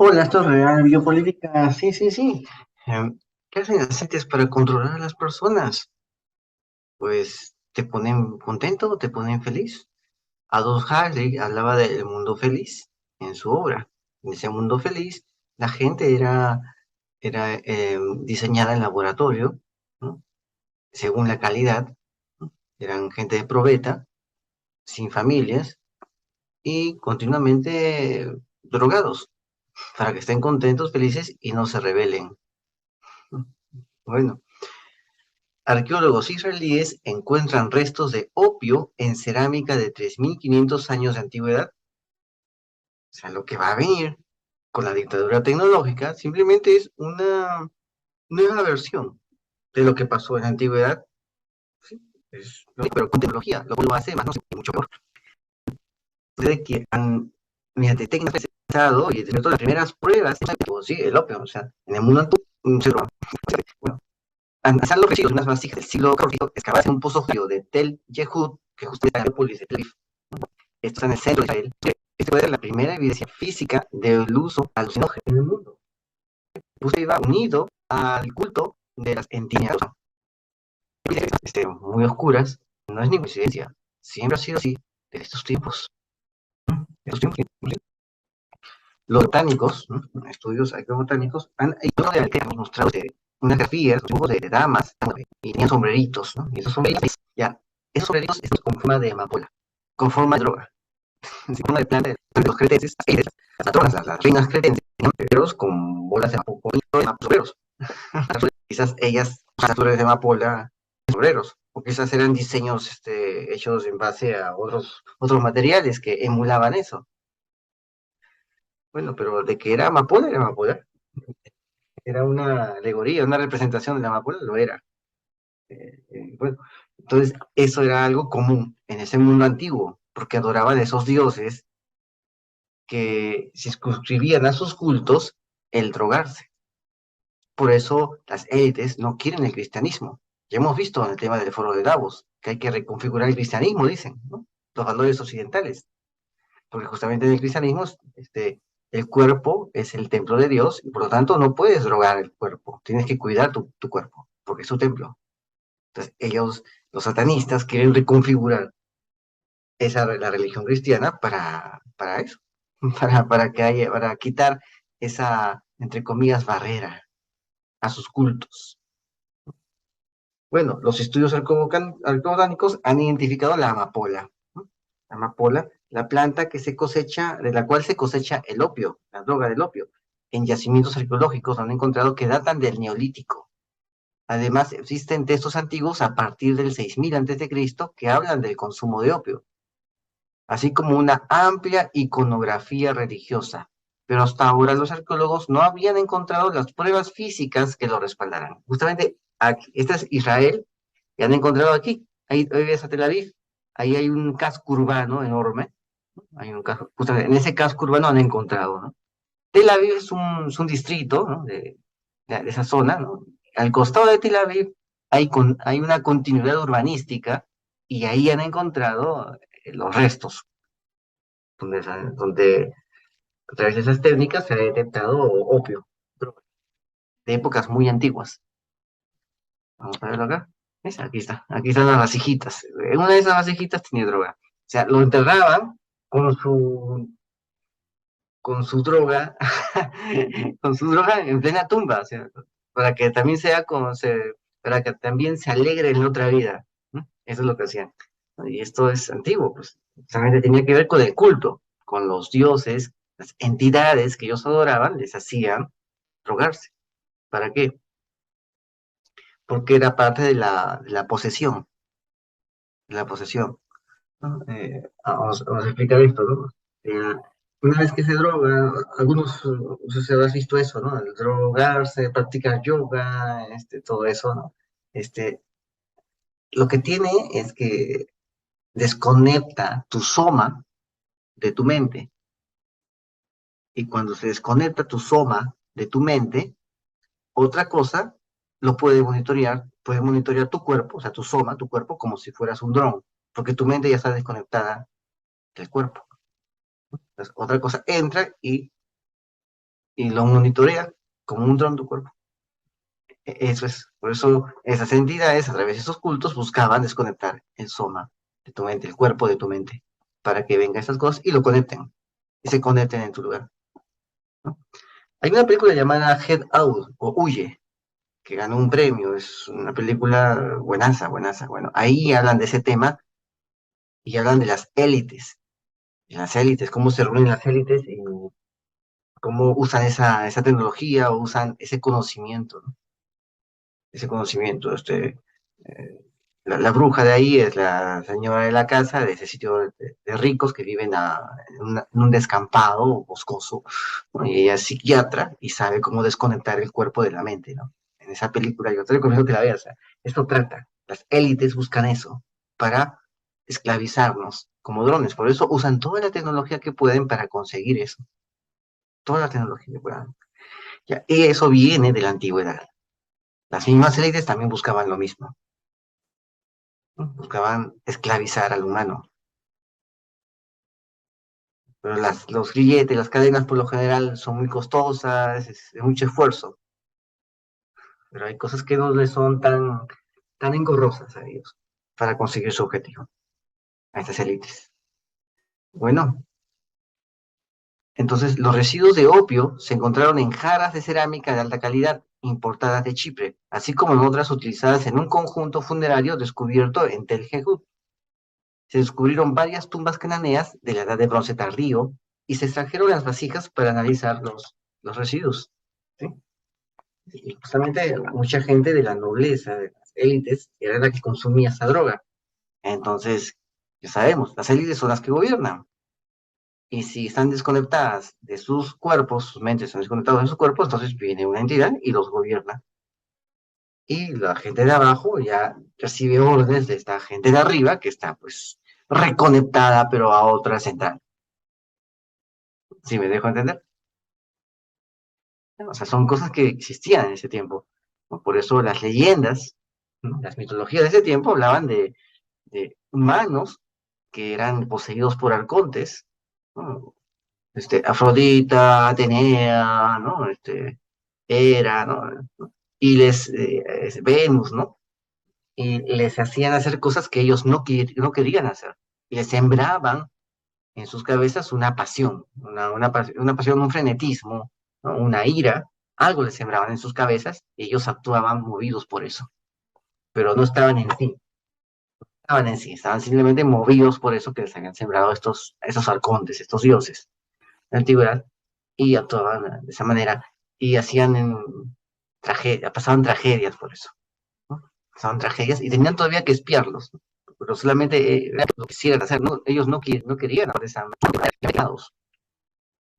Hola, esto es Real Biopolítica. Sí, sí, sí. ¿Qué hacen las élites para controlar a las personas? Pues te ponen contento o te ponen feliz. Aldous Huxley hablaba del mundo feliz en su obra. En ese mundo feliz, la gente era diseñada en laboratorio, ¿no? Según la calidad, ¿no? Eran gente de probeta, sin familias y continuamente drogados, para que estén contentos, felices y no se rebelen. Bueno. Arqueólogos israelíes encuentran restos de opio en cerámica de 3.500 años de antigüedad. O sea, lo que va a venir con la dictadura tecnológica simplemente es una nueva versión de lo que pasó en la antigüedad. Sí, pero con tecnología, lo hace más, no sé, mucho peor. Puede que mediante técnicas pensado y desde las primeras pruebas, sí, el opio, o sea, en el mundo antiguo se roba. Bueno, analizar los residuos de unas vasijas del siglo XIV, excavarse en un pozo judío de Tel Yehud, que justamente en Anápolis de Tel Aviv. Esto está en el centro de Israel. Esta puede ser la primera evidencia física del uso alucinógeno en el mundo. Usted iba unido al culto de las entidades muy oscuras. No es ninguna coincidencia. Siempre ha sido así de estos tiempos. De estos tiempos. Los botánicos, ¿no? Estudios arqueobotánicos, han mostrado unas grafías, dibujos de damas, y tenían sombreritos, ¿no? Y esos sombreritos, ya, esos sombreritos están con forma de amapola, con forma de droga, con forma de planta de los cretenses, las patronas, las reinas cretenses, tenían sombreros con bolas de amapola, sombreros. Quizás ellas, las flores de amapola, sombreros, o quizás eran diseños hechos en base a otros materiales que emulaban eso. Bueno, pero de que era amapola. Era una alegoría, una representación de la amapola, lo era. Bueno, entonces eso era algo común en ese mundo antiguo, porque adoraban a esos dioses que circunscribían a sus cultos el drogarse. Por eso las élites no quieren el cristianismo. Ya hemos visto en el tema del foro de Davos que hay que reconfigurar el cristianismo, dicen, ¿no? Los valores occidentales, porque justamente en el cristianismo el cuerpo es el templo de Dios y por lo tanto no puedes drogar el cuerpo, tienes que cuidar tu cuerpo, porque es tu templo. Entonces ellos, los satanistas, quieren reconfigurar la religión cristiana para eso, para quitar esa, entre comillas, barrera a sus cultos. Bueno, los estudios arqueobotánicos han identificado la amapola, ¿no? La amapola, la planta que se cosecha, de la cual se cosecha el opio, la droga del opio. En yacimientos arqueológicos han encontrado que datan del Neolítico. Además, existen textos antiguos a partir del 6000 a.C. que hablan del consumo de opio, así como una amplia iconografía religiosa. Pero hasta ahora los arqueólogos no habían encontrado las pruebas físicas que lo respaldaran. Justamente, aquí, este es Israel, y han encontrado aquí, ahí ves a Tel Aviv, ahí hay un casco urbano enorme, ¿no? Hay un casco, justamente en ese casco urbano han encontrado, ¿no? Tel Aviv es un distrito, ¿no? de esa zona, ¿no? Al costado de Tel Aviv hay una continuidad urbanística y ahí han encontrado los restos, donde a través de esas técnicas se ha detectado opio, droga, de épocas muy antiguas. Vamos a verlo acá. ¿Ves? Aquí están las vasijitas. En una de esas vasijitas tenía droga. O sea, lo enterraban con con su droga, con su droga en plena tumba, o sea, para que también para que también se alegre en la otra vida, ¿no? Eso es lo que hacían. Y esto es antiguo, pues, solamente tenía que ver con el culto, con los dioses, las entidades que ellos adoraban, les hacían drogarse. ¿Para qué? Porque era parte de la posesión, de la posesión, ¿no? Vamos a explicar esto, ¿no? Eh, una vez que se droga, algunos, no sé si habrás visto eso, ¿no? El drogarse, practicar yoga, todo eso, ¿no? Este, lo que tiene es que desconecta tu soma de tu mente. Y cuando se desconecta tu soma de tu mente, otra cosa lo puede monitorear tu cuerpo, o sea, tu soma, tu cuerpo, como si fueras un dron, porque tu mente ya está desconectada del cuerpo. Entonces, otra cosa entra y y lo monitorea como un dron tu cuerpo. Eso es, por eso esas entidades a través de esos cultos buscaban desconectar el soma de tu mente, el cuerpo de tu mente, para que vengan esas cosas y lo conecten, y se conecten en tu lugar, ¿no? Hay una película llamada Head Out, o Huye, que ganó un premio, es una película buenaza, buenaza. Bueno, ahí hablan de ese tema y hablan de las élites, cómo se reúnen las élites y cómo usan esa tecnología o usan ese conocimiento, ¿no? Ese conocimiento, eh, la bruja de ahí es la señora de la casa, de ese sitio de ricos que viven en un descampado boscoso, ¿no? Y ella es psiquiatra y sabe cómo desconectar el cuerpo de la mente, ¿no? En esa película, yo te recomiendo que la veas. O sea, esto trata, las élites buscan eso para esclavizarnos como drones, por eso usan toda la tecnología que pueden para conseguir eso, toda la tecnología que puedan. Ya, y eso viene de la antigüedad. Las mismas élites también buscaban lo mismo, ¿no? Buscaban esclavizar al humano. Pero los grilletes, las cadenas por lo general son muy costosas, es mucho esfuerzo. Pero hay cosas que no les son tan engorrosas a ellos para conseguir su objetivo, a estas élites. Bueno, entonces los residuos de opio se encontraron en jarras de cerámica de alta calidad importadas de Chipre, así como en otras utilizadas en un conjunto funerario descubierto en Tel Jehud. Se descubrieron varias tumbas cananeas de la edad de bronce tardío y se extrajeron las vasijas para analizar los residuos, ¿sí? Y justamente mucha gente de la nobleza, de las élites, era la que consumía esa droga. Entonces, ya sabemos, las élites son las que gobiernan. Y si están desconectadas de sus cuerpos, sus mentes están desconectadas de sus cuerpos, entonces viene una entidad y los gobierna. Y la gente de abajo ya recibe órdenes de esta gente de arriba, que está pues reconectada, pero a otra central. ¿Sí me dejo entender? O sea, son cosas que existían en ese tiempo, ¿no? Por eso las leyendas, ¿no? Las mitologías de ese tiempo hablaban de humanos que eran poseídos por arcontes, ¿no? Afrodita, Atenea, ¿no? Hera, ¿no? Y Venus, ¿no? Y les hacían hacer cosas que ellos no querían hacer. Y les sembraban en sus cabezas una pasión, una pasión, un frenetismo, ¿no? Una ira, algo les sembraban en sus cabezas y ellos actuaban movidos por eso, pero no estaban en sí, estaban en sí, estaban simplemente movidos por eso que les habían sembrado esos arcontes, estos dioses de la antigüedad, y actuaban de esa manera y hacían pasaban tragedias por eso, ¿no? Pasaban tragedias y tenían todavía que espiarlos, ¿no? Pero solamente era lo que quisieran hacer, ¿no? Ellos no querían hacer esa manera,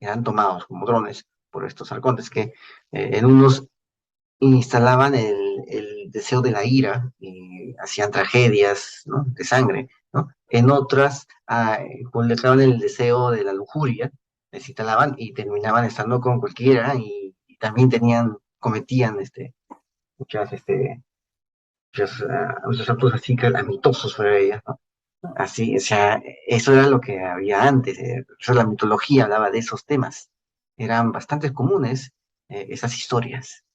eran tomados como drones por estos arcontes que en unos instalaban el deseo de la ira y hacían tragedias, ¿no? De sangre, ¿no? En otras publicaban el deseo de la lujuria, les instalaban y terminaban estando con cualquiera y también cometían muchos actos así calamitosos sobre ellas, ¿no? Así, o sea, eso era lo que había antes, la mitología hablaba de esos temas, eran bastante comunes esas historias.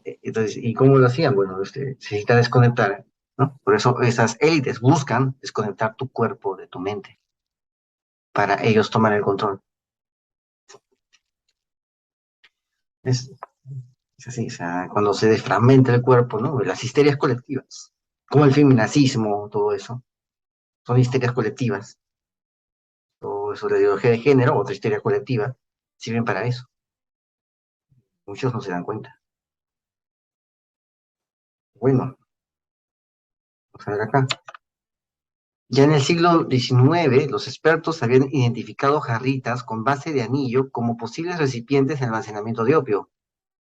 Entonces, ¿y cómo lo hacían? Bueno, se necesita desconectar, ¿no? Por eso esas élites buscan desconectar tu cuerpo de tu mente, para ellos tomar el control. Es, es así, o sea, cuando se desfragmenta el cuerpo, ¿no? Las histerias colectivas, como el feminacismo, todo eso, son histerias colectivas, todo eso, la ideología de género, otra histeria colectiva, sirven para eso. Muchos no se dan cuenta. Bueno, vamos a ver acá. Ya en el siglo XIX, los expertos habían identificado jarritas con base de anillo como posibles recipientes de almacenamiento de opio,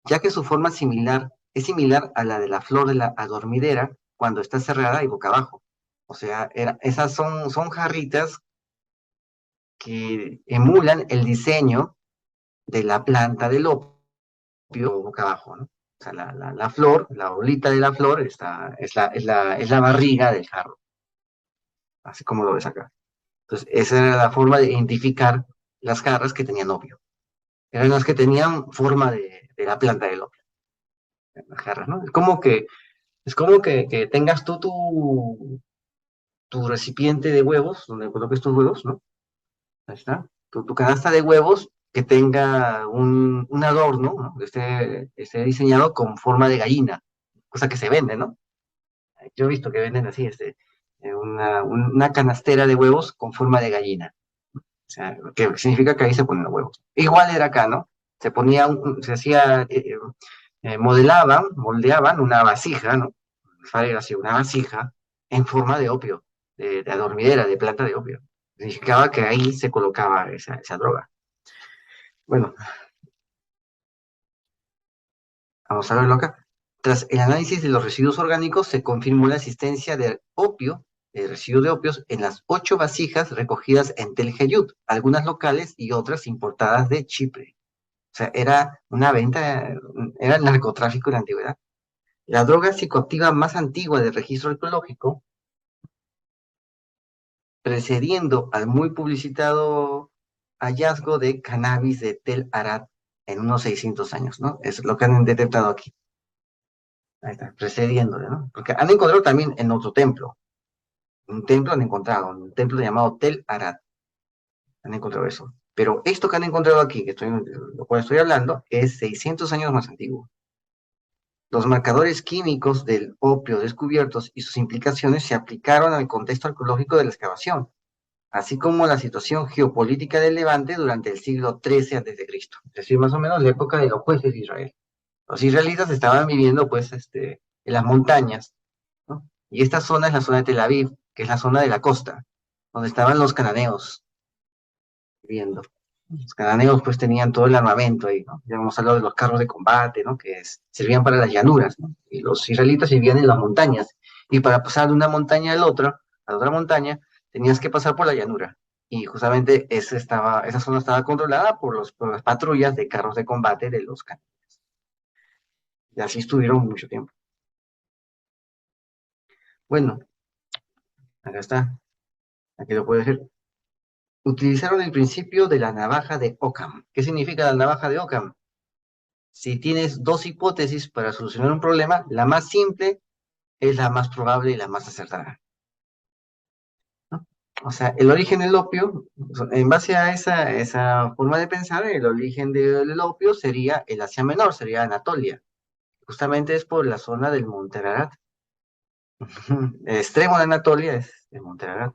ya que su forma es similar a la de la flor de la adormidera cuando está cerrada y boca abajo. O sea, esas son jarritas que emulan el diseño de la planta del opio boca abajo, ¿no? O sea, la flor, la bolita de la flor es la barriga del jarro, así como lo ves acá. Entonces, esa era la forma de identificar las jarras que tenían opio. Eran las que tenían forma de la planta del opio, las jarras, ¿no? Es como que tengas tú tu recipiente de huevos, donde coloques tus huevos, ¿no? Ahí está. Tu canasta de huevos que tenga un adorno, ¿no? Que esté diseñado con forma de gallina, cosa que se vende, ¿no? Yo he visto que venden así, una canastera de huevos con forma de gallina. O sea, que significa que ahí se ponen los huevos. Igual era acá, ¿no? Se hacía, moldeaban una vasija, ¿no? Era así, una vasija en forma de opio, de adormidera, de planta de opio. Significaba que ahí se colocaba esa droga. Bueno, vamos a verlo acá. Tras el análisis de los residuos orgánicos, se confirmó la existencia de opio, de residuos de opios, en las 8 vasijas recogidas en Tel Heyut, algunas locales y otras importadas de Chipre. O sea, era una venta, era el narcotráfico en la antigüedad. La droga psicoactiva más antigua del registro arqueológico, precediendo al muy publicitado hallazgo de cannabis de Tel Arad en unos 600 años, ¿no? Es lo que han detectado aquí. Ahí está, precediéndole, ¿no? Porque han encontrado también en otro templo. Un templo han encontrado, un templo llamado Tel Arad. Han encontrado eso. Pero esto que han encontrado aquí, lo cual estoy hablando, es 600 años más antiguo. Los marcadores químicos del opio descubiertos y sus implicaciones se aplicaron al contexto arqueológico de la excavación, así como a la situación geopolítica del Levante durante el siglo XIII a.C., es decir, más o menos la época de los jueces de Israel. Los israelitas estaban viviendo, pues, en las montañas, ¿no? Y esta zona es la zona de Tel Aviv, que es la zona de la costa, donde estaban los cananeos viviendo. Los cananeos pues tenían todo el armamento ahí, ¿no? Ya hemos hablado de los carros de combate, ¿no? Servían para las llanuras, ¿no? Y los israelitas vivían en las montañas. Y para pasar de una montaña a la otra montaña, tenías que pasar por la llanura. Y justamente esa zona estaba controlada por las patrullas de carros de combate de los cananeos. Y así estuvieron mucho tiempo. Bueno, acá está. Aquí lo puedes ver. Utilizaron el principio de la navaja de Occam. ¿Qué significa la navaja de Occam? Si tienes dos hipótesis para solucionar un problema, la más simple es la más probable y la más acertada, ¿no? O sea, el origen del opio, en base a esa forma de pensar, el origen del opio sería el Asia Menor, sería Anatolia. Justamente es por la zona del Monte Ararat. El extremo de Anatolia es el Monte Ararat.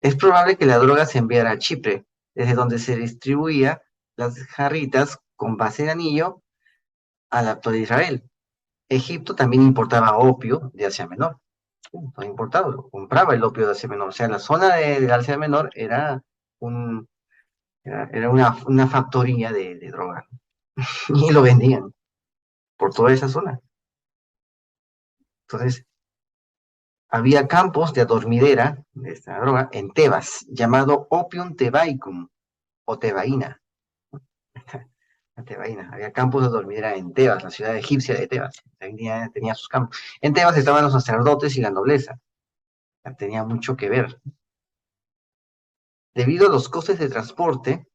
Es probable que la droga se enviara a Chipre, desde donde se distribuía las jarritas con base de anillo al actual Israel. Egipto también importaba opio de Asia Menor. Lo importaba, lo compraba el opio de Asia Menor. O sea, la zona de Asia Menor un, era una factoría de droga. Y lo vendían por toda esa zona. Entonces, había campos de adormidera de esta droga en Tebas, llamado Opium Tebaicum o Tebaína. La Tebaína. Había campos de adormidera en Tebas, la ciudad egipcia de Tebas. Ahí tenía sus campos. En Tebas estaban los sacerdotes y la nobleza. Tenía mucho que ver. Debido a los costes de transporte,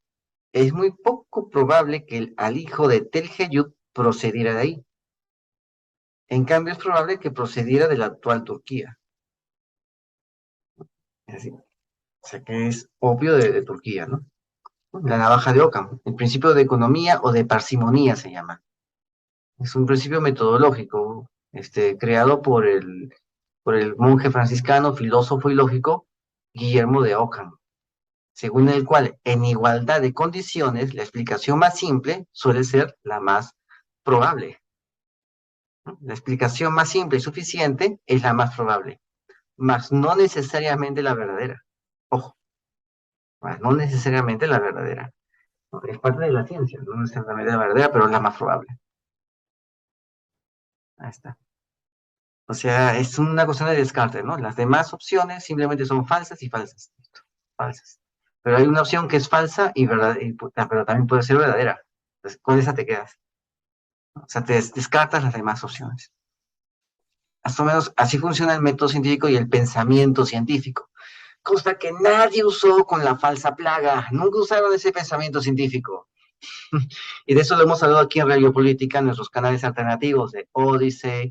es muy poco probable que el alijo de Tel Heyut procediera de ahí. En cambio, es probable que procediera de la actual Turquía. Es decir, o sea que es obvio de Turquía, ¿no? La navaja de Ockham, el principio de economía o de parsimonía se llama. Es un principio metodológico, creado por el monje franciscano, filósofo y lógico Guillermo de Ockham, según el cual, en igualdad de condiciones, la explicación más simple suele ser la más probable, ¿no? La explicación más simple y suficiente es la más probable, mas no necesariamente la verdadera. Ojo, mas no necesariamente la verdadera, ¿no? Es parte de la ciencia, no necesariamente la verdadera, pero es la más probable. Ahí está. O sea, es una cuestión de descarte, ¿no? Las demás opciones simplemente son falsas y falsas. Listo, falsas. Pero hay una opción que es falsa y verdadera, pero también puede ser verdadera. Entonces, con esa te quedas. O sea, te descartas las demás opciones. Más o menos así funciona el método científico y el pensamiento científico. cosa que nadie usó con la falsa plaga. Nunca usaron ese pensamiento científico. Y de eso lo hemos hablado aquí en Radio Política, en nuestros canales alternativos de Odyssey,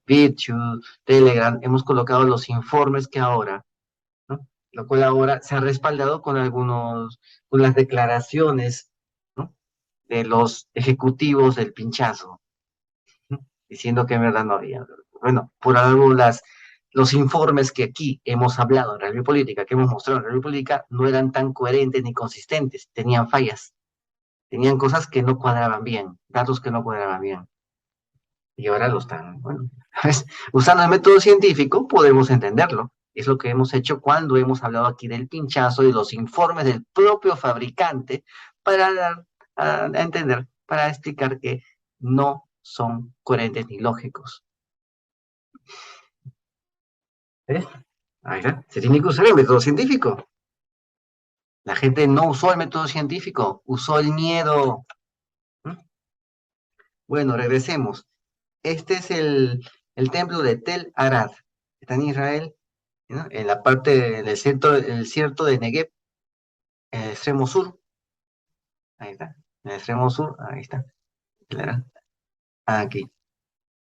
BitChute, Telegram. Hemos colocado los informes que ahora, ¿no? Lo cual ahora se ha respaldado con con las declaraciones, ¿no? De los ejecutivos del pinchazo, ¿no? Diciendo que en verdad no había. Bueno, por algo los informes que aquí hemos hablado en Radio Política, que hemos mostrado en Radio Política, no eran tan coherentes ni consistentes, tenían fallas, tenían cosas que no cuadraban bien, datos que no cuadraban bien. Y ahora lo están, bueno, usando el método científico podemos entenderlo. Es lo que hemos hecho cuando hemos hablado aquí del pinchazo y los informes del propio fabricante para dar a entender, para explicar que no son coherentes ni lógicos. ¿Ves? Ahí está. Se tiene que usar el método científico. La gente no usó el método científico, usó el miedo. ¿Mm? Bueno, regresemos. Este es el templo de Tel Arad. Está en Israel, ¿no? En la parte del centro, el desierto de Negev, en el extremo sur. Ahí está. En el extremo sur, ahí está. Claro. Aquí.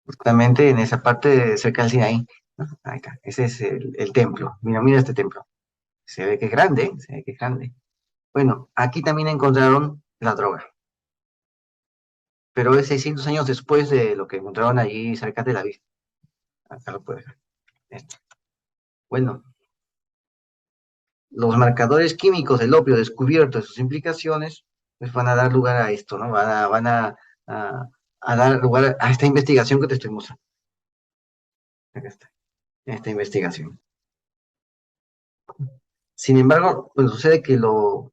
Justamente en esa parte cerca del Sinaí, ¿no? Ahí está. Ese es el templo. Mira, mira este templo. Se ve que es grande, ¿eh? Se ve que es grande. Bueno, aquí también encontraron la droga, pero es 600 años después de lo que encontraron allí cerca de la vista. Acá lo puedes ver. Esto. Bueno, los marcadores químicos del opio descubiertos y sus implicaciones, pues van a dar lugar a esto, ¿no? A, a dar lugar a esta investigación que te estoy mostrando. Acá está, esta investigación. Sin embargo, pues sucede que lo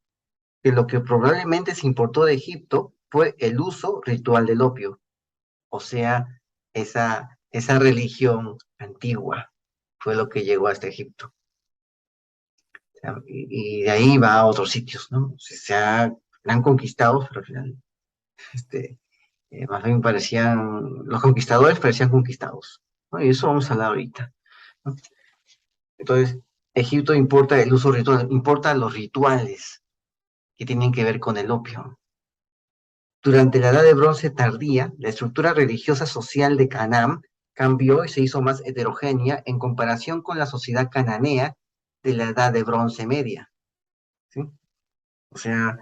que probablemente se importó de Egipto fue el uso ritual del opio, o sea, esa religión antigua fue lo que llegó hasta Egipto. O sea, y de ahí va a otros sitios, ¿no? O sea, eran conquistados, pero al final, este, más bien parecían, los conquistadores parecían conquistados, ¿no? Y eso vamos a hablar ahorita, ¿no? Entonces, Egipto importa el uso ritual, importa los rituales que tienen que ver con el opio. Durante la Edad de Bronce tardía, la estructura religiosa social de Canaán cambió y se hizo más heterogénea en comparación con la sociedad cananea de la Edad de Bronce media, ¿sí? O sea,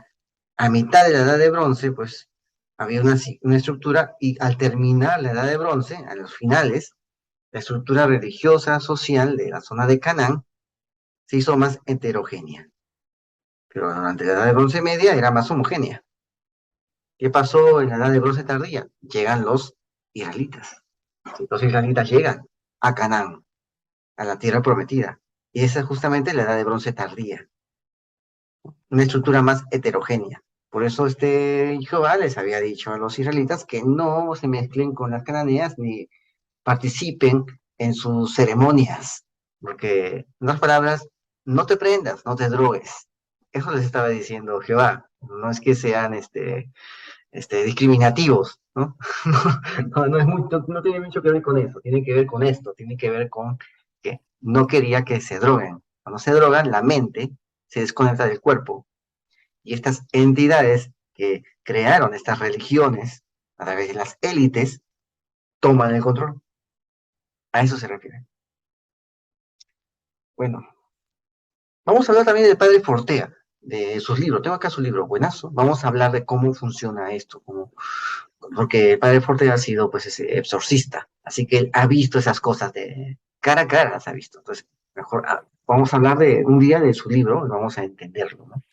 a mitad de la Edad de Bronce, pues, había una estructura y al terminar la Edad de Bronce, a los finales, la estructura religiosa social de la zona de Canaán se hizo más heterogénea. Pero durante la Edad de Bronce media era más homogénea. ¿Qué pasó en la Edad de Bronce tardía? Llegan los israelitas. Los israelitas llegan a Canaán, a la tierra prometida. Y esa es justamente la Edad de Bronce tardía, una estructura más heterogénea. Por eso Jehová les había dicho a los israelitas que no se mezclen con las cananeas ni participen en sus ceremonias, porque, en otras palabras, no te prendas, no te drogues. Eso les estaba diciendo Jehová. No es que sean discriminativos, ¿no? No, no tiene mucho que ver con eso, tiene que ver con esto, tiene que ver con que no quería que se droguen. Cuando se drogan, la mente se desconecta del cuerpo. Y estas entidades que crearon estas religiones a través de las élites toman el control. A eso se refiere. Bueno, vamos a hablar también del padre Fortea, de sus libros. Tengo acá su libro, buenazo. Vamos a hablar de cómo funciona esto, porque el padre Fortea ha sido pues ese exorcista, así que él ha visto esas cosas de cara a cara, las ha visto. Entonces, mejor vamos a hablar de un día de su libro y vamos a entenderlo, ¿no?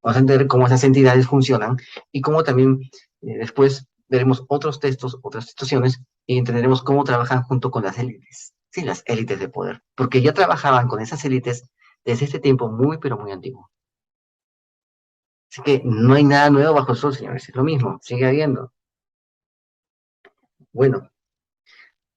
Vamos a entender cómo esas entidades funcionan y cómo también después veremos otros textos, otras situaciones y entenderemos cómo trabajan junto con las élites, sí, las élites de poder, porque ya trabajaban con esas élites desde este tiempo muy, pero muy antiguo. Así que no hay nada nuevo bajo el sol, señores, es lo mismo, sigue habiendo. Bueno,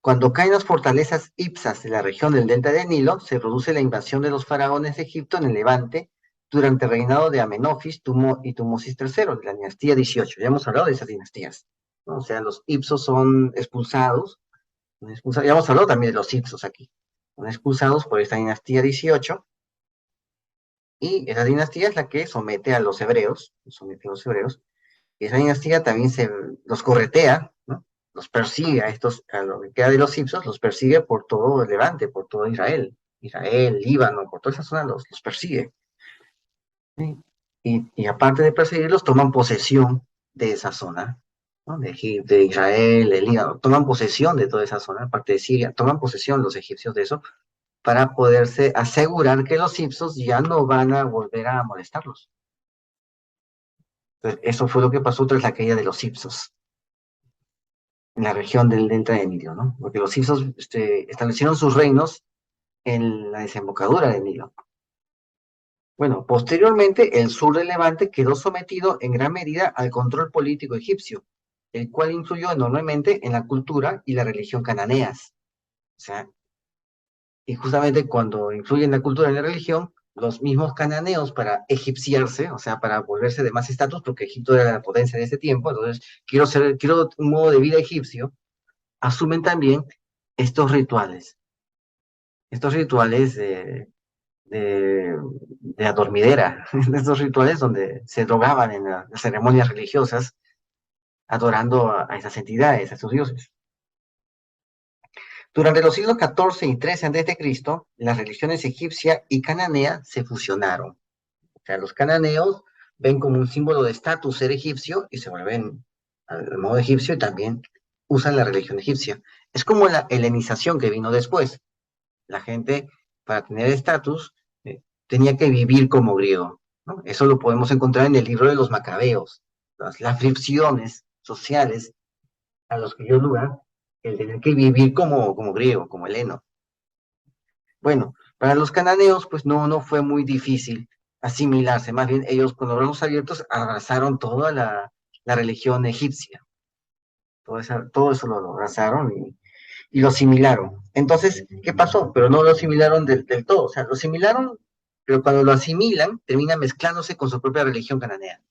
cuando caen las fortalezas Ipsas de la región del delta del Nilo, se produce la invasión de los faraones de Egipto en el Levante durante el reinado de Amenofis y Tumosis III, de la dinastía 18. Ya hemos hablado de esas dinastías, ¿no? O sea, los Ipsos son expulsados. Ya hemos hablado también de los Ipsos aquí. Son expulsados por esta dinastía 18, y esa dinastía es la que somete a los hebreos, y esa dinastía también los corretea, ¿no? Los persigue a lo que queda de los Hicsos, los persigue por todo el Levante, por todo Israel, Líbano, por toda esa zona los persigue. ¿Sí? Y aparte de perseguirlos, toman posesión de esa zona, ¿no? De Israel, de Líbano, toman posesión de toda esa zona, aparte de Siria, toman posesión los egipcios de eso, para poderse asegurar que los Hicsos ya no van a volver a molestarlos. Entonces, eso fue lo que pasó tras la caída de los Hicsos en la región del delta de Nilo, ¿no? Porque los Hicsos establecieron sus reinos en la desembocadura del Nilo. Bueno, posteriormente el sur del Levante quedó sometido en gran medida al control político egipcio, el cual influyó enormemente en la cultura y la religión cananeas. O sea, y justamente cuando influye en la cultura y la religión, los mismos cananeos, para egipciarse, o sea, para volverse de más estatus, porque Egipto era la potencia de ese tiempo, entonces quiero un modo de vida egipcio, asumen también estos rituales, estos rituales de la dormidera, estos rituales donde se drogaban en las ceremonias religiosas, adorando a esas entidades, a sus dioses. Durante los siglos XIV y XIII a.C., las religiones egipcia y cananea se fusionaron. O sea, los cananeos ven como un símbolo de estatus ser egipcio y se vuelven al modo egipcio, y también usan la religión egipcia. Es como la helenización que vino después. La gente, para tener estatus, tenía que vivir como griego, ¿no? Eso lo podemos encontrar en el libro de los Macabeos, las fricciones sociales a los que dio lugar el tener que vivir como griego, como heleno. Bueno, para los cananeos, pues no fue muy difícil asimilarse, más bien ellos con los brazos abiertos abrazaron toda la religión egipcia, todo eso lo abrazaron y lo asimilaron. Entonces, ¿qué pasó? Pero no lo asimilaron del todo, o sea, lo asimilaron, pero cuando lo asimilan, termina mezclándose con su propia religión cananea.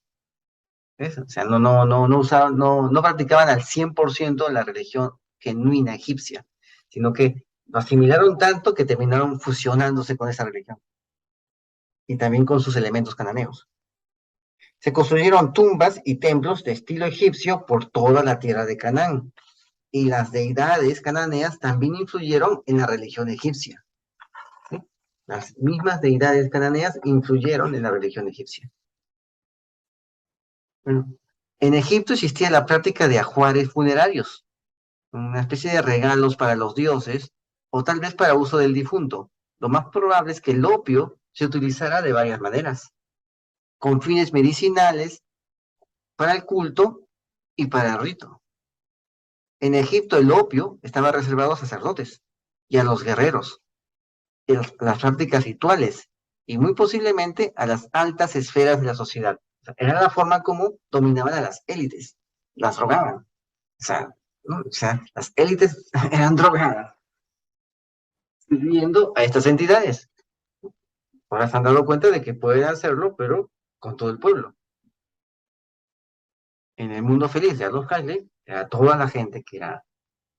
¿Ves? O sea, no usaban, no practicaban al 100% la religión genuina egipcia, sino que lo asimilaron tanto que terminaron fusionándose con esa religión y también con sus elementos cananeos. Se construyeron tumbas y templos de estilo egipcio por toda la tierra de Canaán, y las deidades cananeas también influyeron en la religión egipcia. ¿Sí? Las mismas deidades cananeas influyeron en la religión egipcia. Bueno, en Egipto existía la práctica de ajuares funerarios, una especie de regalos para los dioses, o tal vez para uso del difunto. Lo más probable es que el opio se utilizara de varias maneras, con fines medicinales, para el culto y para el rito. En Egipto el opio estaba reservado a sacerdotes y a los guerreros, las prácticas rituales, y muy posiblemente a las altas esferas de la sociedad. O sea, era la forma como dominaban a las élites, las drogaban. O sea, ¿no? O sea, las élites eran drogadas, sirviendo a estas entidades. Ahora se han dado cuenta de que pueden hacerlo, pero con todo el pueblo. En el mundo feliz de Aldous Huxley, era toda la gente que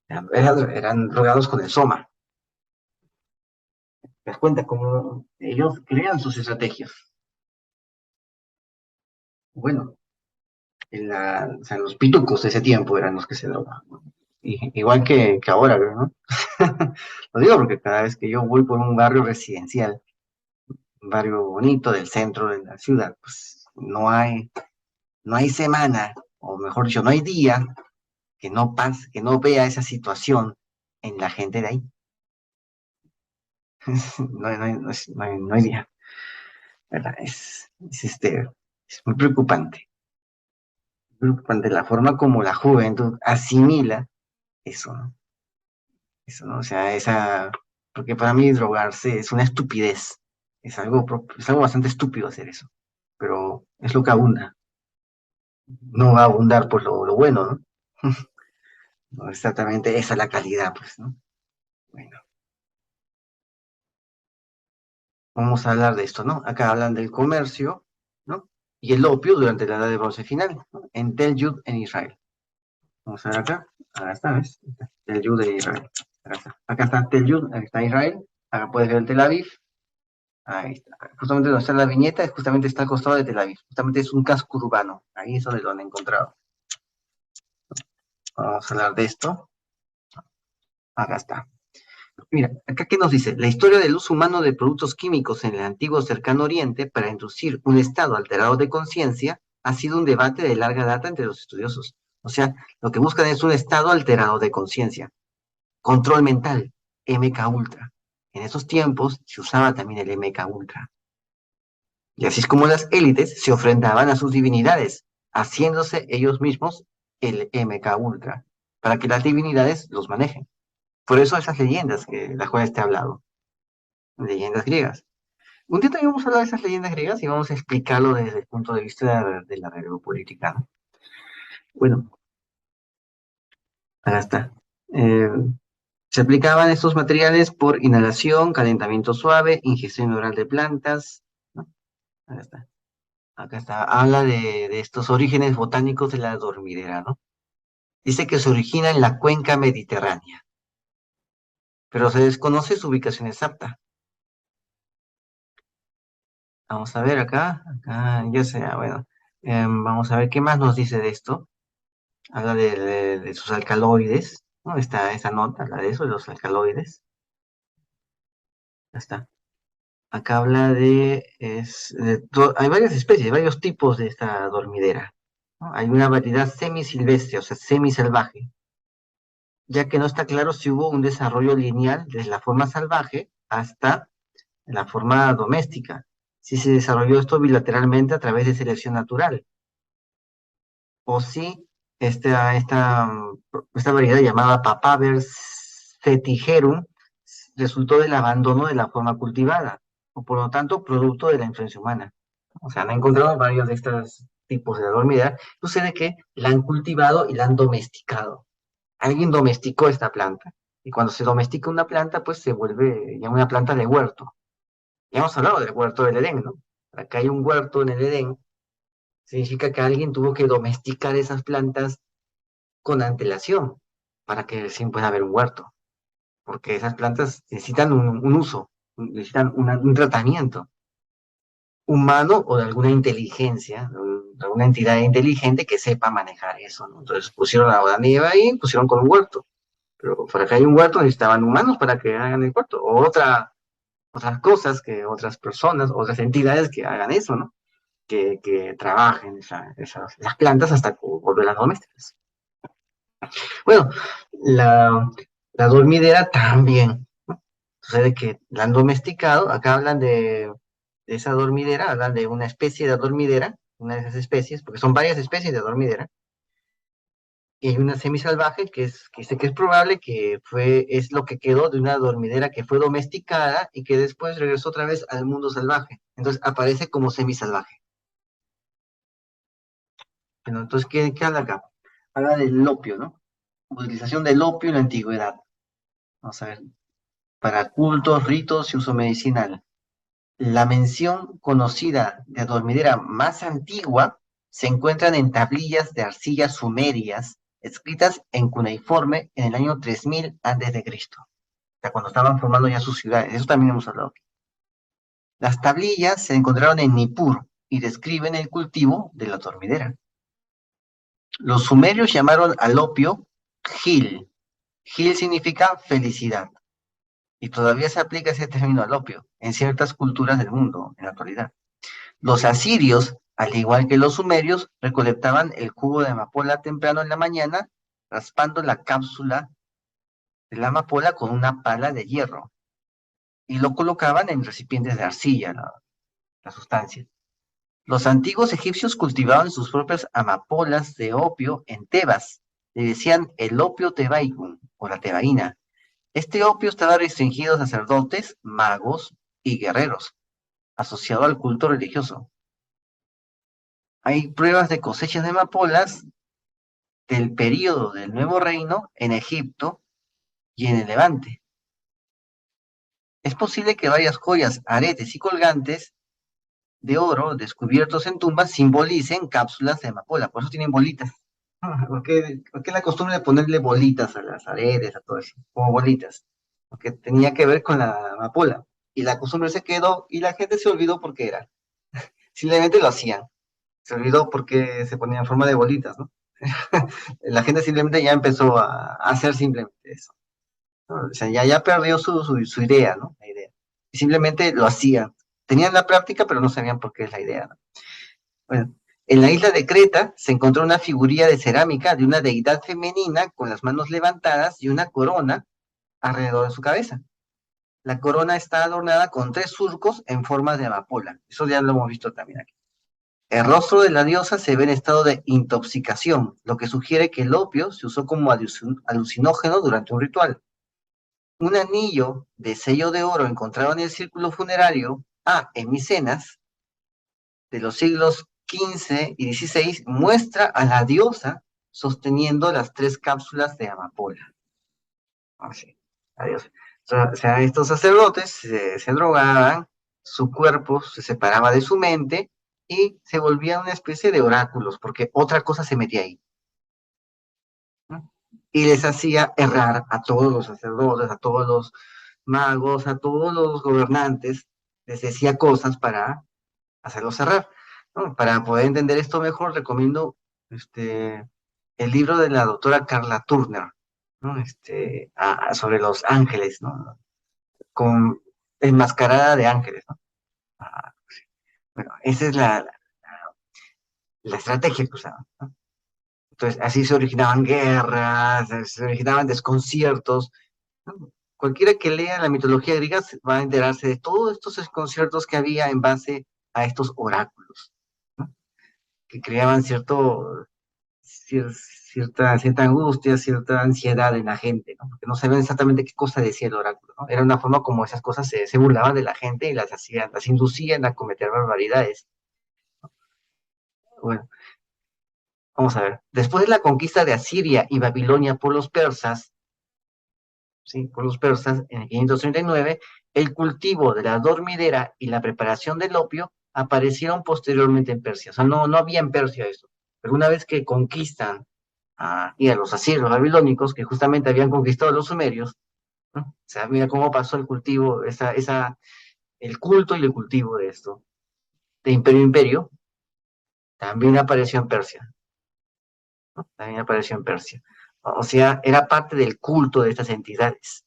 eran drogados con el soma. Te das cuenta cómo ellos crean sus estrategias. Bueno, o sea, los pitucos de ese tiempo eran los que se drogaban, ¿no? Igual que ahora, ¿no? Lo digo porque cada vez que yo voy por un barrio residencial, un barrio bonito del centro de la ciudad, pues no hay semana, o mejor dicho, no hay día que no vea esa situación en la gente de ahí. No hay día, ¿verdad? Es muy preocupante la forma como la juventud asimila eso, ¿no? Eso, ¿no? O sea, porque para mí drogarse es una estupidez, es algo bastante estúpido hacer eso, pero es lo que abunda, no va a abundar por lo bueno, ¿no? No exactamente esa es la calidad, pues, ¿no? Bueno, vamos a hablar de esto, ¿no? Acá hablan del comercio, ¿no? Y el opio durante la Edad de Bronce final, ¿no? En Tel Yud, en Israel. Vamos a ver acá. Acá está, ¿ves? Tel Yud en Israel. Acá está Tel Yud, acá está Israel. Acá puedes ver el Tel Aviv. Ahí está. Justamente donde está la viñeta, justamente está al costado de Tel Aviv. Justamente es un casco urbano. Ahí es donde lo han encontrado. Vamos a hablar de esto. Acá está. Mira, acá qué nos dice, la historia del uso humano de productos químicos en el antiguo cercano oriente para inducir un estado alterado de conciencia ha sido un debate de larga data entre los estudiosos. O sea, lo que buscan es un estado alterado de conciencia. Control mental, MK Ultra. En esos tiempos se usaba también el MK Ultra. Y así es como las élites se ofrendaban a sus divinidades, haciéndose ellos mismos el MK Ultra, para que las divinidades los manejen. Por eso esas leyendas que la jueza te ha hablado, leyendas griegas. Un día también vamos a hablar de esas leyendas griegas y vamos a explicarlo desde el punto de vista de la geopolítica, ¿no? Bueno, acá está. Eh, Se aplicaban estos materiales por inhalación, calentamiento suave, ingestión oral de plantas, ¿no? Acá está. Acá está. Habla de estos orígenes botánicos de la dormidera, ¿no? Dice que se origina en la cuenca mediterránea, pero se desconoce su ubicación exacta. Vamos a ver acá, ya sea, bueno, vamos a ver qué más nos dice de esto. Habla de sus alcaloides, ¿no? Esta nota habla de eso, de los alcaloides. Ya está. Acá habla hay varias especies, varios tipos de esta dormidera, ¿no? Hay una variedad semisilvestre, o sea, semisalvaje, ya que no está claro si hubo un desarrollo lineal desde la forma salvaje hasta la forma doméstica, si se desarrolló esto bilateralmente a través de selección natural, o si esta variedad llamada Papaver setigerum resultó del abandono de la forma cultivada, o por lo tanto producto de la influencia humana. O sea, han encontrado varios de estos tipos de dormida. Sucede que la han cultivado y la han domesticado. Alguien domesticó esta planta. Y cuando se domestica una planta, pues se vuelve ya una planta de huerto. Ya hemos hablado del huerto del Edén, ¿no? Acá hay un huerto en el Edén. Significa que alguien tuvo que domesticar esas plantas con antelación para que recién pueda haber un huerto. Porque esas plantas necesitan un uso, necesitan un tratamiento humano o de alguna inteligencia, de alguna entidad inteligente que sepa manejar eso, ¿no? Entonces pusieron a Adán y Eva ahí, pusieron con un huerto, pero para que haya un huerto necesitaban humanos para que hagan el huerto, o otras cosas, que otras personas, otras entidades que hagan eso, ¿no? Que trabajen las plantas hasta volverlas domésticas. Bueno, la dormidera también, ¿no? Sucede que la han domesticado, acá hablan de esa dormidera, hablan de una especie de dormidera, una de esas especies, porque son varias especies de dormidera, y hay una semisalvaje que dice que es probable que es lo que quedó de una dormidera que fue domesticada y que después regresó otra vez al mundo salvaje. Entonces aparece como semisalvaje. Bueno, entonces, ¿qué habla acá? Habla del opio, ¿no? Utilización del opio en la antigüedad. Vamos a ver, para cultos, ritos y uso medicinal. La mención conocida de dormidera más antigua se encuentran en tablillas de arcilla sumerias escritas en cuneiforme en el año 3000 antes de Cristo, o sea, cuando estaban formando ya sus ciudades. Eso también hemos hablado. Las tablillas se encontraron en Nippur y describen el cultivo de la dormidera. Los sumerios llamaron al opio Gil. Gil significa felicidad y todavía se aplica ese término al opio en ciertas culturas del mundo en la actualidad. Los asirios, al igual que los sumerios, recolectaban el jugo de amapola temprano en la mañana, raspando la cápsula de la amapola con una pala de hierro, y lo colocaban en recipientes de arcilla, la sustancia. Los antiguos egipcios cultivaban sus propias amapolas de opio en Tebas. Le decían el opio tebaicum, o la tebaína. Este opio estaba restringido a sacerdotes, magos y guerreros, asociado al culto religioso. Hay pruebas de cosechas de amapolas del período del Nuevo Reino en Egipto y en el Levante. Es posible que varias joyas, aretes y colgantes de oro descubiertos en tumbas simbolicen cápsulas de amapola, por eso tienen bolitas. ¿Por qué la costumbre de ponerle bolitas a las aretes, a todo eso? Como bolitas. que tenía que ver con la amapola. Y la costumbre se quedó y la gente se olvidó por qué era. Simplemente lo hacían. Se olvidó porque se ponía en forma de bolitas, ¿no? La gente simplemente ya empezó a hacer simplemente eso, ¿no? O sea, ya perdió su idea, ¿no? La idea. Y simplemente lo hacían. Tenían la práctica, pero no sabían por qué es la idea, ¿no? Bueno, en la isla de Creta se encontró una figurilla de cerámica de una deidad femenina con las manos levantadas y una corona alrededor de su cabeza. La corona está adornada con tres surcos en forma de amapola. Eso ya lo hemos visto también aquí. El rostro de la diosa se ve en estado de intoxicación, lo que sugiere que el opio se usó como alucinógeno durante un ritual. Un anillo de sello de oro encontrado en el círculo funerario en Micenas de los siglos XV y XVI muestra a la diosa sosteniendo las tres cápsulas de amapola. Así, adiós. O sea, estos sacerdotes se drogaban, su cuerpo se separaba de su mente y se volvía una especie de oráculos, porque otra cosa se metía ahí, ¿no? Y les hacía errar a todos los sacerdotes, a todos los magos, a todos los gobernantes, les decía cosas para hacerlos errar, ¿no? Para poder entender esto mejor, recomiendo el libro de la doctora Carla Turner, ¿no? Sobre los ángeles, ¿no? Con enmascarada de ángeles, ¿no? Ah, bueno, esa es la estrategia que usaban, ¿no? Entonces, así se originaban guerras, se originaban desconciertos, ¿no? Cualquiera que lea la mitología griega va a enterarse de todos estos desconciertos que había en base a estos oráculos, ¿no? Que creaban cierta angustia, cierta ansiedad en la gente, ¿no? Porque no sabían exactamente qué cosa decía el oráculo, ¿no? Era una forma como esas cosas se burlaban de la gente y las inducían a cometer barbaridades. Bueno, vamos a ver. Después de la conquista de Asiria y Babilonia por los persas, ¿sí? Por los persas, en el 539, el cultivo de la dormidera y la preparación del opio aparecieron posteriormente en Persia. O sea, no había en Persia eso. Pero una vez que conquistan y a los asirios, babilónicos, que justamente habían conquistado a los sumerios, ¿no? O sea, mira cómo pasó el cultivo, el culto y el cultivo de esto, de imperio a imperio, también apareció en Persia, ¿no? También apareció en Persia. O sea, era parte del culto de estas entidades,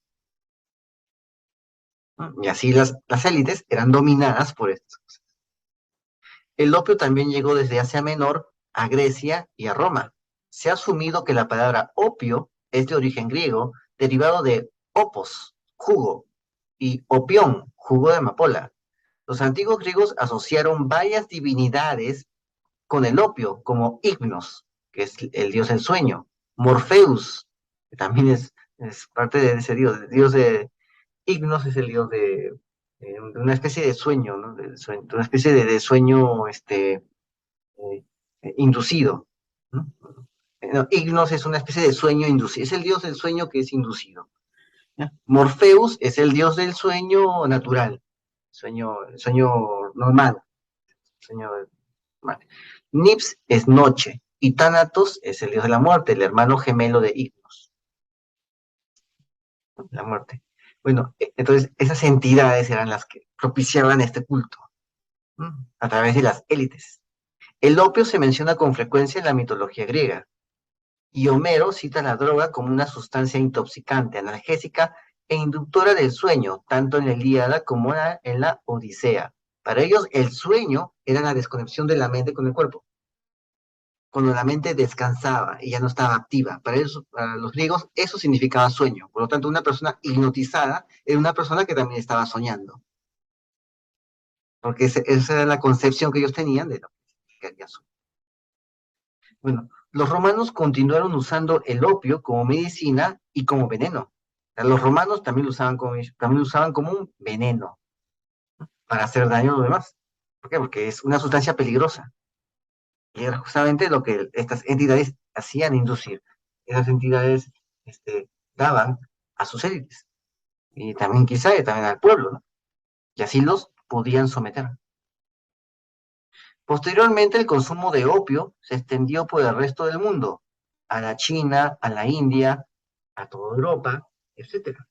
¿no? Y así las élites eran dominadas por esto. El opio también llegó desde Asia Menor a Grecia y a Roma. Se ha asumido que la palabra opio es de origen griego, derivado de opos, jugo, y opión, jugo de amapola. Los antiguos griegos asociaron varias divinidades con el opio, como Ignos, que es el dios del sueño, Morpheus, que también es parte de ese dios. El dios de Ignos es el dios de una especie de sueño, ¿no? De una especie de sueño eh, inducido, ¿no? No, Ignos es una especie de sueño inducido, es el dios del sueño que es inducido, ¿ya? Morpheus es el dios del sueño natural, sueño normal, sueño normal. Nips es noche y Thanatos es el dios de la muerte, el hermano gemelo de Ignos, ¿no? La muerte. Bueno, entonces esas entidades eran las que propiciaban este culto, ¿no? A través de las élites. El opio se menciona con frecuencia en la mitología griega, y Homero cita la droga como una sustancia intoxicante, analgésica e inductora del sueño, tanto en la Ilíada como en la Odisea. Para ellos, el sueño era la desconexión de la mente con el cuerpo, cuando la mente descansaba y ya no estaba activa. Para ellos, para los griegos, eso significaba sueño. Por lo tanto, una persona hipnotizada era una persona que también estaba soñando, porque esa era la concepción que ellos tenían de lo que era sueño. Bueno, los romanos continuaron usando el opio como medicina y como veneno. O sea, los romanos también lo usaban como un veneno para hacer daño a los demás. ¿Por qué? Porque es una sustancia peligrosa. Y era justamente lo que estas entidades hacían inducir. Esas entidades daban a sus élites. Y también quizá también al pueblo, ¿no? Y así los podían someter. Posteriormente, el consumo de opio se extendió por el resto del mundo, a la China, a la India, a toda Europa, etcétera.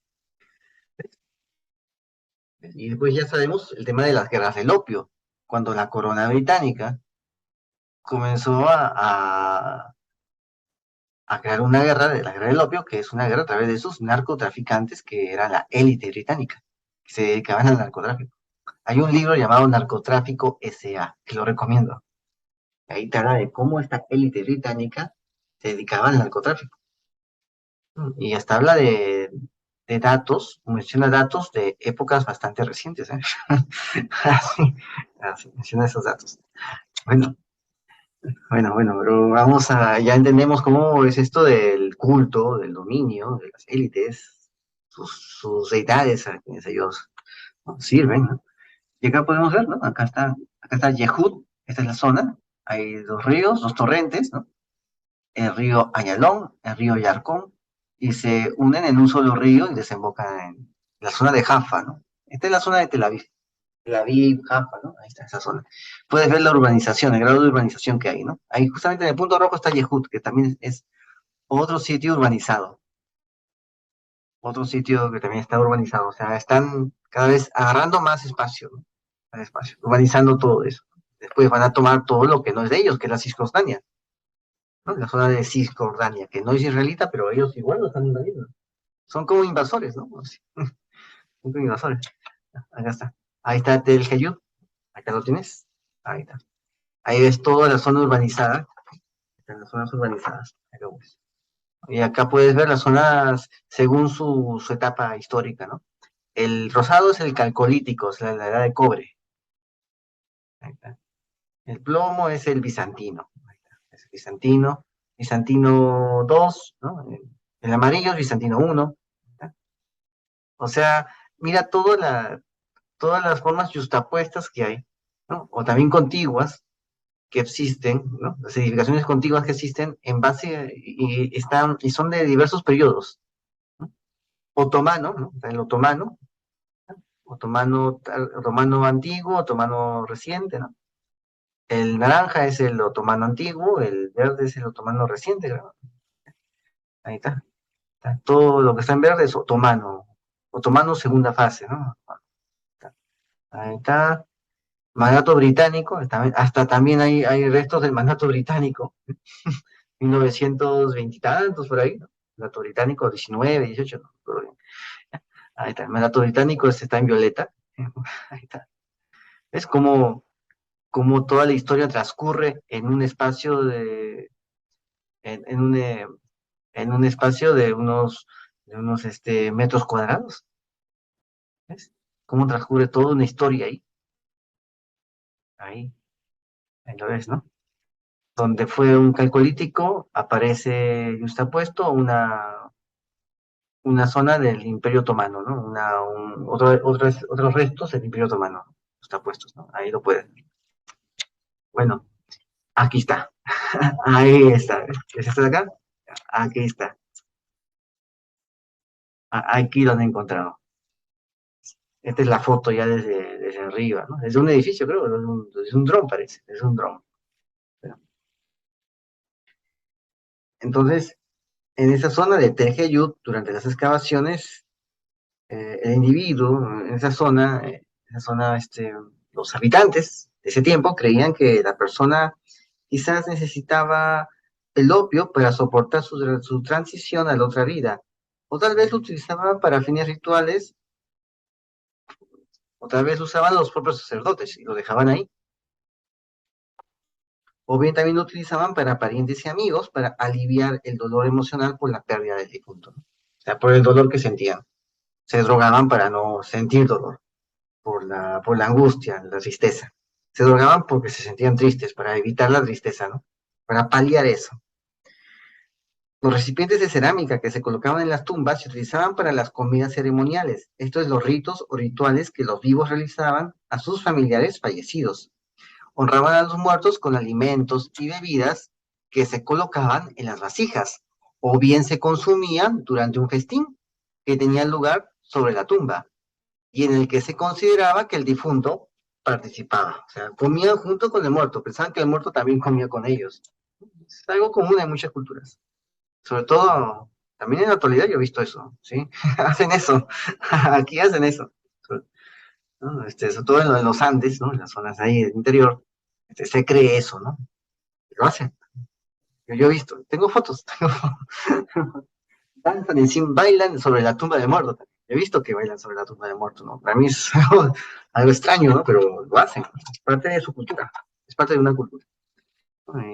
Y después ya sabemos el tema de las guerras del opio, cuando la corona británica comenzó a crear una guerra, de la guerra del opio, que es una guerra a través de sus narcotraficantes, que era la élite británica, que se dedicaban al narcotráfico. Hay un libro llamado Narcotráfico S.A., que lo recomiendo. Ahí te habla de cómo esta élite británica se dedicaba al narcotráfico. Y hasta habla de datos, menciona datos de épocas bastante recientes, ¿eh? así, así, menciona esos datos. Bueno, pero vamos a, ya entendemos cómo es esto del culto, del dominio, de las élites, sus deidades a quienes ellos, ¿no?, sirven, ¿no? Y acá podemos ver, ¿no? Acá está Yehud, esta es la zona, hay dos ríos, dos torrentes, ¿no? El río Ayalón, el río Yarcón, y se unen en un solo río y desembocan en la zona de Jaffa, ¿no? Esta es la zona de Tel Aviv, Jaffa, ¿no? Ahí está esa zona. Puedes ver la urbanización, el grado de urbanización que hay, ¿no? Ahí justamente en el punto rojo está Yehud, que también es otro sitio urbanizado, otro sitio que también está urbanizado, o sea, están cada vez agarrando más espacio, ¿no? Más espacio, urbanizando todo eso. Después van a tomar todo lo que no es de ellos, que es la Cisjordania, ¿no? La zona de Cisjordania, que no es israelita, pero ellos igual lo están invadiendo. Son como invasores, ¿no? Sí, son como invasores. Acá está. Ahí está Tel Hayub, acá lo tienes. Ahí está. Ahí ves toda la zona urbanizada. Están las zonas urbanizadas. Acá ves. Y acá puedes ver las zonas según su etapa histórica, ¿no? El rosado es el calcolítico, es la edad de cobre. Ahí está. El plomo es el bizantino. Ahí está. Es el bizantino. Bizantino 2, ¿no? El amarillo es bizantino 1. O sea, mira todas las formas justapuestas que hay, ¿no? O también contiguas que existen, ¿no? Las edificaciones contiguas que existen en base y son de diversos periodos, ¿no? Otomano, ¿no? El otomano antiguo, otomano reciente, ¿no? El naranja es el otomano antiguo, el verde es el otomano reciente, ¿no? Ahí está. Todo lo que está en verde es otomano, otomano segunda fase, ¿no? Ahí está. Mandato británico, hasta también hay restos del mandato británico, 1920 y tantos por ahí, ¿no? Mandato británico, 19, 18, no, pero bien. Ahí está, el mandato británico está en violeta, ahí está. Es como toda la historia transcurre en un espacio en un espacio de unos metros cuadrados, ¿ves? Cómo transcurre toda una historia ahí, ahí lo ves, ¿no? Donde fue un calcolítico, aparece justapuesto una zona del Imperio Otomano, ¿no? Otros restos del Imperio Otomano justapuestos, ¿no? Ahí lo pueden ver. Bueno, aquí está. Ahí está. ¿Es esto de acá? Aquí está. Aquí lo han encontrado. Esta es la foto ya desde arriba, ¿no? Desde un edificio, creo, desde un dron parece, es un dron. Entonces, en esa zona de Tel Hayut, durante las excavaciones, el individuo en esa zona, los habitantes de ese tiempo creían que la persona quizás necesitaba el opio para soportar su transición a la otra vida, o tal vez lo utilizaban para fines rituales, o tal vez lo usaban los propios sacerdotes y lo dejaban ahí, o bien también lo utilizaban para parientes y amigos para aliviar el dolor emocional por la pérdida del difunto, ¿no? O sea, por el dolor que sentían. Se drogaban para no sentir dolor, por la angustia, la tristeza. Se drogaban porque se sentían tristes, para evitar la tristeza, ¿no? Para paliar eso. Los recipientes de cerámica que se colocaban en las tumbas se utilizaban para las comidas ceremoniales. Esto es los ritos o rituales que los vivos realizaban a sus familiares fallecidos. Honraban a los muertos con alimentos y bebidas que se colocaban en las vasijas, o bien se consumían durante un festín que tenía lugar sobre la tumba, y en el que se consideraba que el difunto participaba. O sea, comían junto con el muerto, pensaban que el muerto también comía con ellos. Es algo común en muchas culturas. Sobre todo, también en la actualidad yo he visto eso, ¿sí? Hacen eso. Aquí hacen eso. ¿no? Sobre todo en los Andes, ¿no? En las zonas ahí del interior, se cree eso, ¿no? Lo hacen. Yo he visto, tengo fotos, danzan encima, bailan sobre la tumba de muertos. He visto que bailan sobre la tumba de muertos, ¿no? Para mí es algo extraño, ¿no? Pero lo hacen, es parte de su cultura, es parte de una cultura.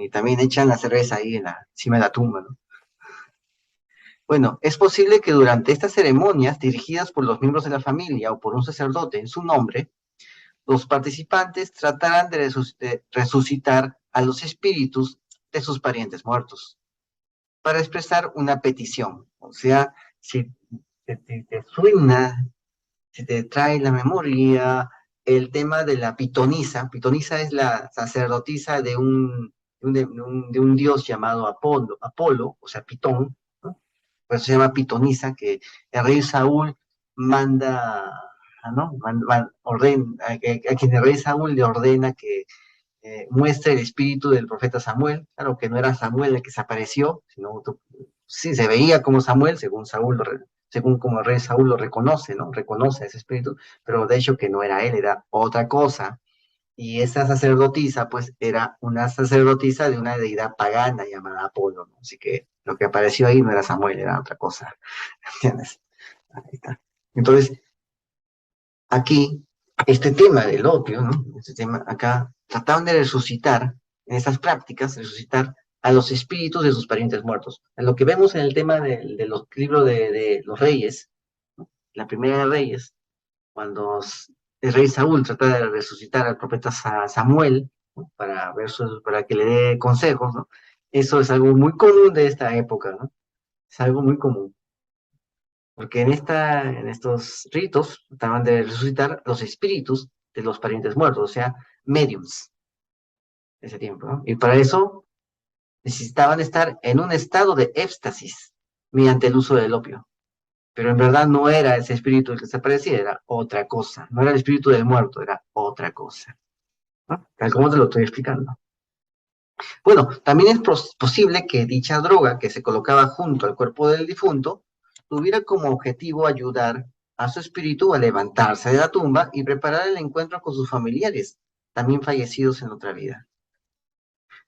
Y también echan la cerveza ahí encima de la tumba, ¿no? Bueno, es posible que durante estas ceremonias dirigidas por los miembros de la familia o por un sacerdote en su nombre, los participantes trataran de resucitar a los espíritus de sus parientes muertos para expresar una petición. O sea, si te suena, si te trae la memoria el tema de la pitonisa. Pitonisa es la sacerdotisa de un dios llamado Apolo, o sea, Pitón, ¿no? Por eso se llama pitonisa, que el rey Saúl manda, ¿no? A quien el rey Saúl le ordena que muestra el espíritu del profeta Samuel. Claro que no era Samuel el que se apareció, sino sí se veía como Samuel, según como el rey Saúl lo reconoce, ¿no? Reconoce ese espíritu, pero de hecho que no era él, era otra cosa. Y esa sacerdotisa, pues, era una sacerdotisa de una deidad pagana llamada Apolo, ¿no? Así que lo que apareció ahí no era Samuel, era otra cosa, ¿entiendes? Ahí está. Entonces, aquí, este tema del opio, ¿no? Este tema acá, trataban de resucitar, en estas prácticas, resucitar a los espíritus de sus parientes muertos. En lo que vemos en el tema de los libros de los reyes, ¿no? La primera de Reyes, cuando el rey Saúl trata de resucitar al profeta Samuel, ¿no? Para que le dé consejos, ¿no? Eso es algo muy común de esta época, ¿no? Es algo muy común. Porque en estos ritos trataban de resucitar los espíritus de los parientes muertos, o sea, mediums, de ese tiempo, ¿no? Y para eso necesitaban estar en un estado de éxtasis mediante el uso del opio. Pero en verdad no era ese espíritu el que se aparecía, era otra cosa. No era el espíritu del muerto, era otra cosa, ¿no? Tal como te lo estoy explicando. Bueno, también es posible que dicha droga que se colocaba junto al cuerpo del difunto tuviera como objetivo ayudar a su espíritu a levantarse de la tumba y preparar el encuentro con sus familiares, también fallecidos en otra vida.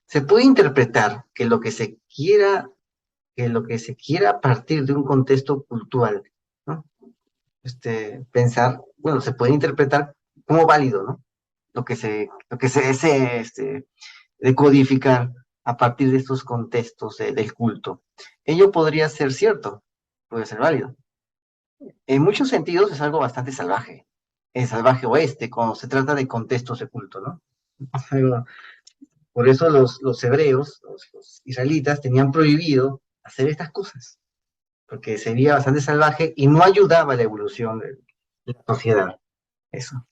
Se puede interpretar que lo que se quiera a partir de un contexto cultural, ¿no? Pensar, bueno, se puede interpretar como válido, ¿no? Lo que se desee decodificar a partir de estos contextos del culto. Ello podría ser cierto, puede ser válido. En muchos sentidos es algo bastante salvaje, el salvaje oeste, cuando se trata de contextos de culto, ¿no? Por eso los hebreos, los israelitas, tenían prohibido hacer estas cosas, porque sería bastante salvaje y no ayudaba a la evolución de la sociedad. Eso.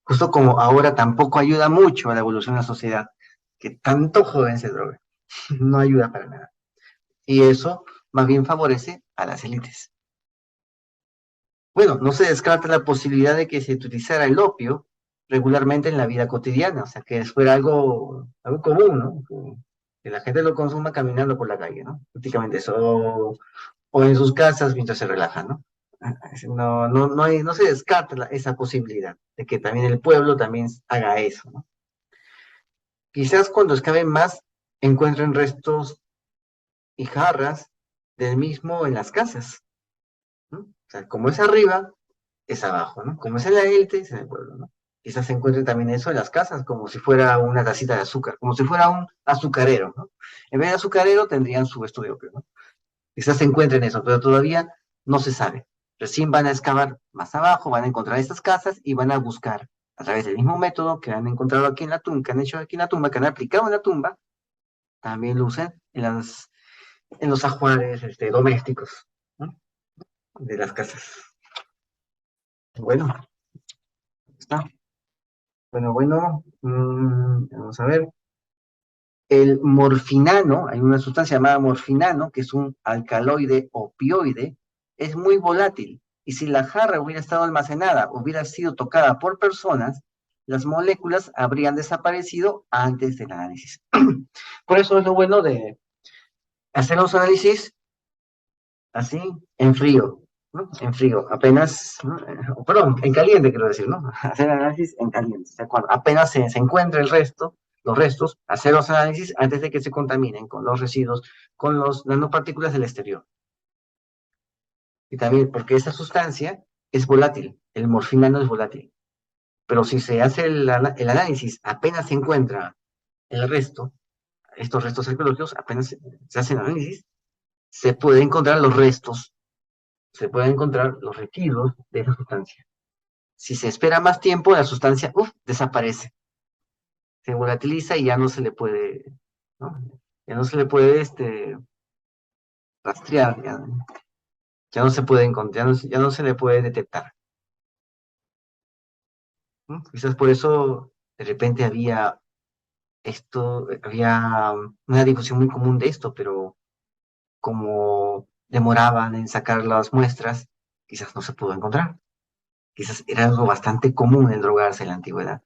Justo como ahora tampoco ayuda mucho a la evolución de la sociedad, que tanto joven se droga. No ayuda para nada. Y eso más bien favorece a las élites. Bueno, no se descarta la posibilidad de que se utilizara el opio regularmente en la vida cotidiana, o sea, que fuera algo común, ¿no? Que la gente lo consuma caminando por la calle, ¿no? Prácticamente eso, o en sus casas mientras se relajan, ¿no? No se descarta esa posibilidad de que también el pueblo también haga eso, ¿no? Quizás cuando excaven más encuentren restos y jarras del mismo en las casas, ¿no? O sea, como es arriba, es abajo, ¿no? Como es en la élite, es en el pueblo, ¿no? Quizás se encuentre también eso en las casas, como si fuera una tacita de azúcar, como si fuera un azucarero, ¿no? En vez de azucarero tendrían su estudio, ¿no? Quizás se encuentren eso, pero todavía no se sabe. Recién van a excavar más abajo, van a encontrar estas casas y van a buscar a través del mismo método que han encontrado aquí en la tumba, que han hecho aquí en la tumba, que han aplicado en la tumba, también lo usan en los ajuares domésticos, ¿no? De las casas. Bueno, está. Bueno, vamos a ver. El morfinano, hay una sustancia llamada morfinano, que es un alcaloide opioide, es muy volátil. Y si la jarra hubiera estado almacenada, hubiera sido tocada por personas, las moléculas habrían desaparecido antes del análisis. Por eso es lo bueno de hacer los análisis así, en frío. ¿no? En frío, apenas, ¿no? Perdón, en caliente quiero decir, ¿no? Hacer análisis en caliente, ¿de acuerdo? Apenas se encuentra el resto, los restos, hacer los análisis antes de que se contaminen con los residuos, con los nanopartículas del exterior. Y también porque esa sustancia es volátil, el morfina no es volátil. Pero si se hace el análisis, apenas se encuentra el resto, estos restos arqueológicos, apenas se hace el análisis, se pueden encontrar los restos, se pueden encontrar los residuos de esa sustancia. Si se espera más tiempo, la sustancia desaparece, se volatiliza y ya no se le puede, ¿no? Ya no se le puede rastrear, ya no se puede encontrar, ya no se le puede detectar, ¿no? Quizás por eso de repente había una difusión muy común de esto, pero como demoraban en sacar las muestras, quizás no se pudo encontrar. Quizás era algo bastante común el drogarse en la antigüedad.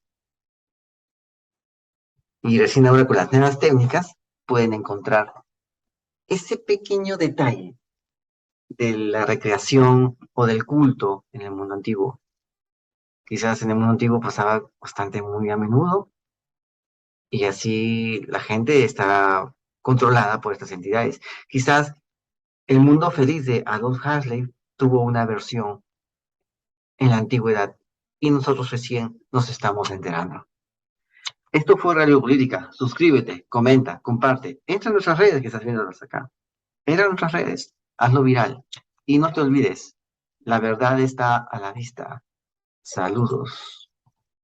Y recién ahora con las nuevas técnicas pueden encontrar ese pequeño detalle de la recreación o del culto en el mundo antiguo. Quizás en el mundo antiguo pasaba bastante muy a menudo y así la gente estaba controlada por estas entidades. Quizás el mundo feliz de Adolf Huxley tuvo una versión en la antigüedad y nosotros recién nos estamos enterando. Esto fue Radio Política. Suscríbete, comenta, comparte. Entra en nuestras redes que estás viendo acá. Entra en nuestras redes, hazlo viral. Y no te olvides, la verdad está a la vista. Saludos.